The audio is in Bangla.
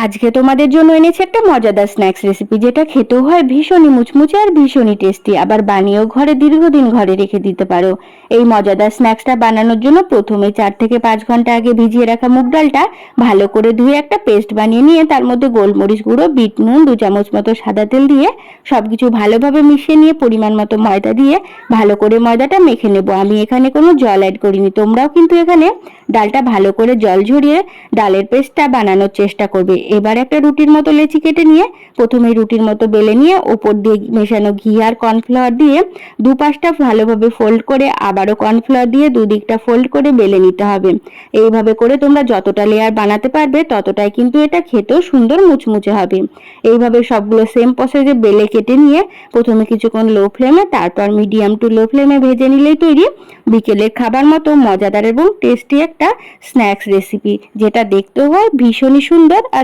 আজকে তোমাদের জন্য এনেছি একটা মজাদার স্ন্যাক্স রেসিপি, যেটা খেতেও হয় ভীষণই মুচমুচে আর ভীষণই টেস্টি। আবার বানিয়েও দীর্ঘদিন ঘরে রেখে দিতে পারো। এই মজাদার স্ন্যাক্সটা বানানোর জন্য প্রথমে 4 থেকে 5 ঘন্টা আগে ভিজিয়ে রাখা মুগ ডালটা ভালো করে ধুয়ে একটা পেস্ট বানিয়ে নিয়ে তার মধ্যে গোলমরিচ গুঁড়ো, বিট নুন, 2 চামচ মতো সাদা তেল দিয়ে সবকিছু ভালোভাবে মিশিয়ে নিয়ে পরিমাণ মতো ময়দা দিয়ে ভালো করে ময়দাটা মেখে নেব। আমি এখানে কোনো জল অ্যাড করিনি। তোমরাও কিন্তু এখানে ডালটা ভালো করে জল ঝরিয়ে ডালের পেস্টটা বানানোর চেষ্টা করবে। এবার একটা রুটির মতো লেচি কেটে নিয়ে প্রথমে রুটির মতো বেলে নিয়ে ওপর দিয়ে মেশানো ঘি আর কর্নফ্লাওয়ার দিয়ে দুপাশটা ভালোভাবে ফোল্ড করে আবারও কর্নফ্লাওয়ার দিয়ে দুদিকটা ফোল্ড করে বেলে নিতে হবে। এইভাবে করে তোমরা যতটা লেয়ার বানাতে পারবে ততটাই কিন্তু এটা খেতেও সুন্দর মুচমুচে হবে। এইভাবে সবগুলো সেম প্রসেসে বেলে কেটে নিয়ে প্রথমে কিছুক্ষণ লো ফ্লেমে, তারপর মিডিয়াম টু লো ফ্লেমে ভেজে নিলেই তৈরি বিকেলের খাবার মতো মজাদার এবং টেস্টি একটা স্ন্যাক্স রেসিপি, যেটা দেখতেও হয় ভীষণই সুন্দর আর